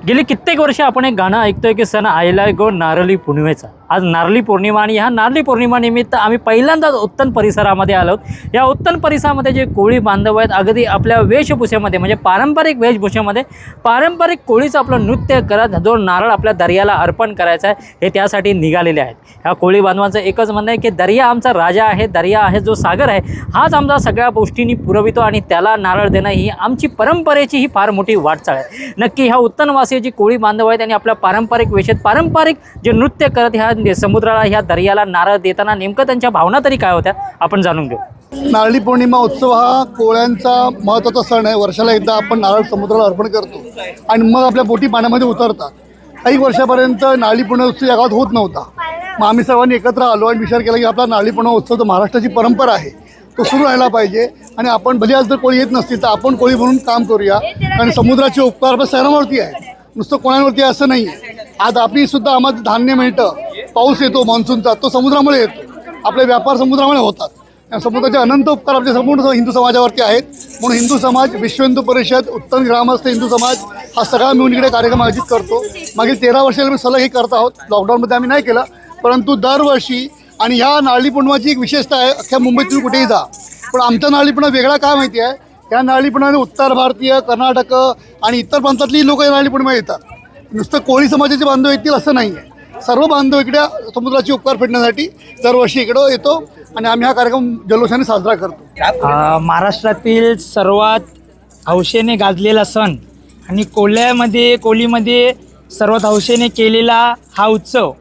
गेली कित्येक वर्ष आपण एक गाणं ऐकतोय की सण आयलाय गो नारळी पौर्णिमेचा। आज नारळी पौर्णिमा आणि ह्या नारळी पौर्णिमेनिमित्त आम्ही पहिल्यांदाच उत्तन परिसरामध्ये आलो। या उत्तन परिसरामध्ये जे कोळी बांधव आहेत अगदी आपल्या वेशभूषेमध्ये म्हणजे पारंपरिक वेशभूषेमध्ये पारंपरिक कोळीचं आपलं नृत्य करत जो नारळ आपल्या दर्याला अर्पण करायचा आहे हे त्यासाठी निघालेले आहेत। ह्या कोळी बांधवांचं एकच म्हणणं आहे की दर्या आमचा राजा आहे, दर्या आहे जो सागर आहे हाच आमचा सगळ्या गोष्टींनी पुरवितो आणि त्याला नारळ देणं ही आमची परंपरेची ही फार मोठी वाटचाल आहे। नक्की ह्या उत्तनवासी जी कोळी बांधव आहेत त्यांनी आपल्या पारंपरिक वेशात पारंपरिक जे नृत्य करत ह्या समुद्राला ह्या दर्याला नारळ देताना नेमकं त्यांच्या भावना तरी काय होत्या आपण जाणून घेऊ। नारळी पौर्णिमा उत्सव हा कोळ्यांचा महत्त्वाचा सण आहे। वर्षाला एकदा आपण नारळ समुद्राला अर्पण करतो आणि मग आपल्या बोटी पाण्यामध्ये उतरतात। काही वर्षापर्यंत नारळी पौर्णिमा उत्सव या गावात होत नव्हता। मग आम्ही सर्वांनी एकत्र आलो आणि विचार केला की आपला नारळी पौर्णिमा उत्सव तो महाराष्ट्राची परंपरा आहे तो सुरू राहायला पाहिजे आणि आपण भले आज जर कोळी येत नसतील तर आपण कोळी म्हणून काम करूया। आणि समुद्राचे उपकार आपल्या शहरावरती आहे, नुसतं कोणावरती असं नाही आहे। आज आपली सुद्धा आम्हाला धान्य मिळतं, पाऊस येतो मान्सूनचा तो समुद्रामुळे येतो, आपले व्यापार समुद्रामुळे होतात। समुद्राचे अनंत उपकार आपल्या संपूर्ण हिंदू समाजावरती आहेत। म्हणून हिंदू समाज, विश्व हिंदू परिषद, उत्तम ग्रामस्थ हिंदू समाज हा सगळा मिळून इकडे कार्यक्रम आयोजित करतो। मागील 13 वर्षाला आम्ही सलग हे करत आहोत। लॉकडाऊनमध्ये आम्ही नाही केलं, परंतु दरवर्षी आणि ह्या नारळी पौर्णिमेची एक विशेषता आहे। अख्ख्या मुंबईत तुम्ही कुठेही जा, पण आमचा नारळी पौर्णिमा वेगळा काय माहिती आहे? या नारळी पौर्णिमेने उत्तर भारतीय, कर्नाटक आणि इतर प्रांतातली लोक या नारळी पौर्णिमा येतात। नुसतं कोळी समाजाचे बांधव येतील असं नाही आहे, सर्व बांधव इकडे समुद्राचे उपकार फेडण्यासाठी दरवर्षी इकडं येतो आणि आम्ही हा कार्यक्रम जल्लोषाने साजरा करतो। महाराष्ट्रातील सर्वात हौशेने गाजलेला सण आणि कोळीमध्ये सर्वात हौशेने केलेला हा उत्सव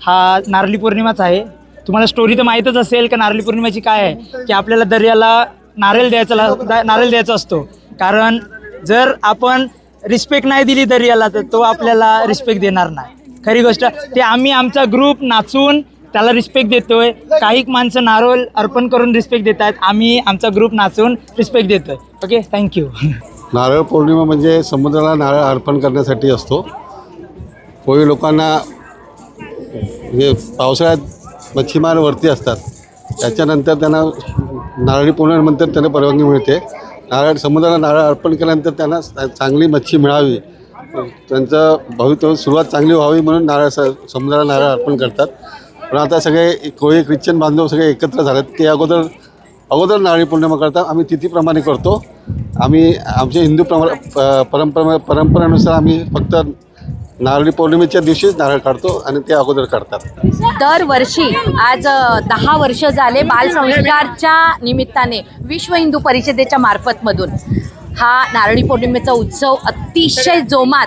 हा नारळी पौर्णिमाच आहे। तुम्हाला स्टोरी तर माहीतच असेल का नारळी पौर्णिमेची काय आहे की आपल्याला दर्याला नारळ द्यायचा असतो। कारण जर आपण रिस्पेक्ट नाही दिली दर्याला तर तो आपल्याला रिस्पेक्ट देणार नाही। खरी गोष्ट ते आम्ही आमचा ग्रुप नाचून त्याला रिस्पेक्ट देतोय। काही माणसं नारळ अर्पण करून रिस्पेक्ट देत आहेत, आम्ही आमचा ग्रुप नाचून रिस्पेक्ट देतोय। Okay, thank you. नारळ पौर्णिमा म्हणजे समुद्राला नारळ अर्पण करण्यासाठी असतो। कोळी लोकांना म्हणजे पावसाळ्यात मच्छीमार वरती असतात, त्याच्यानंतर त्यांना नारळी पौर्णिमेनंतर त्यांना परवानगी मिळते। समुद्राला नारळ अर्पण केल्यानंतर त्यांना चांगली मच्छी मिळावी, त्यांचं भविष्य सुरुवात चांगली व्हावी म्हणून समुद्राला नारळ अर्पण करतात। पण आता सगळे कोळी ख्रिश्चन बांधव सगळे एकत्र झालेत ते अगोदर नारळी पौर्णिमा करतात। आम्ही तिथीप्रमाणे करतो। आम्ही आमच्या हिंदू परंपरेनुसार आम्ही फक्त नारळी पौर्णिमेच्या दिवशीच नारळ काढतो आणि ते अगोदर काढतात। दरवर्षी आज 10 वर्ष झाले बालसंस्कारच्या निमित्ताने विश्व हिंदू परिषदेच्या मार्फतमधून हा नारळी पौर्णिमेचा उत्सव अतिशय जोमात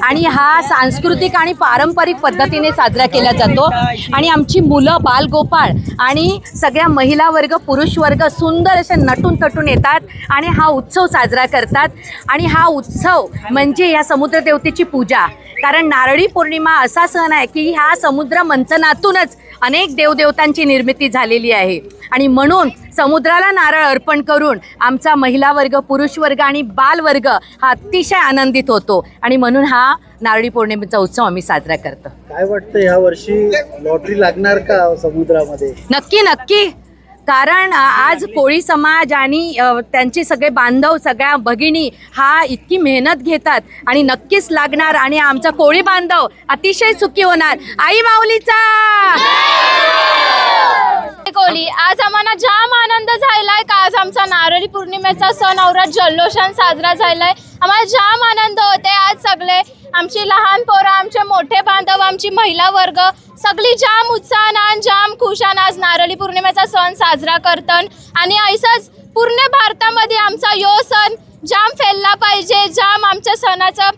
आणि हा सांस्कृतिक आणि पारंपरिक पद्धतीने साजरा केला जातो। आणि आमची मुलं, बालगोपाळ आणि सगळ्या महिला वर्ग, पुरुष वर्ग सुंदर असे नटून तटून येतात आणि हा उत्सव साजरा करतात। आणि हा उत्सव म्हणजे या समुद्रदेवतेची पूजा, कारण नारळी पौर्णिमा असा सण आहे की ह्या समुद्र मंथनातूनच अनेक देवदेवतांची निर्मिती झालेली आहे। आणि म्हणून समुद्राला नारळ अर्पण करून आमचा महिला वर्ग, पुरुष वर्ग आणि बालवर्ग हा अतिशय आनंदित होतो आणि म्हणून हा नारळी पौर्णिमेचा उत्सव आम्ही साजरा करतो। काय वाटतं ह्या वर्षी लॉटरी लागणार का समुद्रामध्ये? नक्की नक्की, कारण आज कोळी समाज आणि त्यांचे सगळे बांधव, सगळ्या भगिनी हा इतकी मेहनत घेतात आणि नक्कीच लागणार आणि आमचा कोळी बांधव अतिशय सुखी होणार। आई माऊलीचा कोळी आज आम्हाला जाम आनंद झालाय का आज आमचा नारळी पौर्णिमेचा सण औरात जल्लोषान साजरा झालाय। आम्हाला जाम आनंद होते। आज सगळे आमची लहान पोरं, आमचे मोठे बांधव, आमची महिला वर्ग सगळी जाम उत्साहान जाम खुशान आज नारळी पौर्णिमेचा सण साजरा करतात। आणि असंच पूर्ण भारतामध्ये आमचा यो सण जाम फैलला पाहिजे। जाम आमच्या सणाचं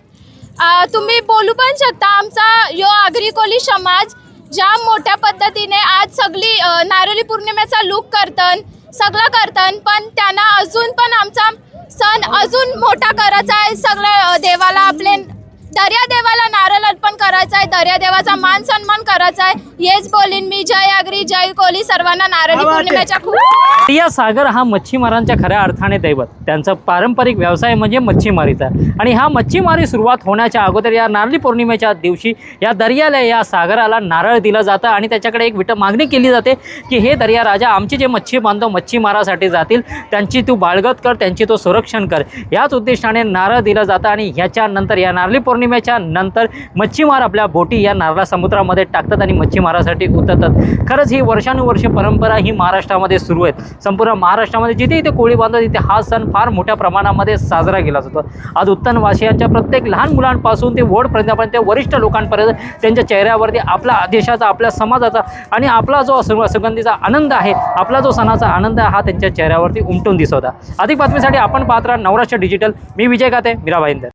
तुम्ही बोलू पण शकता। आमचा यो आगरी कोळी समाज जाम मोठ्या पद्धतीने आज सगळी नारळी पौर्णिमेचा लूक करतात, सगळं करतात, पण त्यांना अजून पण आमचा सण अजून मोठा करायचा आहे। सगळं देवाला, आपले दर्या देवाला नारळ अर्पण करायचा आहे, दर्या देवाचा मान सन्मान करायचा आहे। हेच बोलीन मी। जय आगरी, जय कोळी, सर्वांना नारळी पौर्णिमेच्या खूप। दर्या सागर हा मच्छीमारांच्या खऱ्या अर्थाने दैवत, त्यांचा पारंपरिक व्यवसाय म्हणजे मच्छीमारीचा। आणि हा मच्छीमारी सुरुवात होण्याच्या अगोदर या नारळी पौर्णिमेच्या दिवशी या दर्याला, या सागराला नारळ दिलं जातं आणि त्याच्याकडे एक मागणी केली जाते की हे दर्या राजा, आमचे जे मच्छी बांधव मच्छीमारासाठी जातील त्यांची तू बाळगत कर, त्यांची तो संरक्षण कर। याच उद्देशाने नारळ दिलं जातं आणि ह्याच्यानंतर या नारळी पौर्णिमेच्या पौर्णिमेच्या नंतर मच्छीमार आपल्या बोटी या नारळा समुद्रामध्ये टाकतात आणि मच्छीमारासाठी उतरतात। खरंच ही वर्षानुवर्षे परंपरा ही महाराष्ट्रामध्ये सुरू आहे। संपूर्ण महाराष्ट्रामध्ये जिथे इथे कोळी बांधव तिथे हा सण फार मोठ्या प्रमाणामध्ये साजरा केला जातो। आज उत्तनवासियांच्या प्रत्येक लहान मुलांपासून ते वडपर्यंत वरिष्ठ लोकांपर्यंत त्यांच्या चेहऱ्यावरती आपला देशाचा, आपल्या समाजाचा आणि आपला जो सुगंधीचा आनंद आहे, आपला जो सणाचा आनंद हा त्यांच्या चेहऱ्यावरती उमटून दिसत होता। अधिक बातमीसाठी आपण पाहत राहा नवराष्ट्र डिजिटल। मी विजय गाते, मीरा भाईंदर।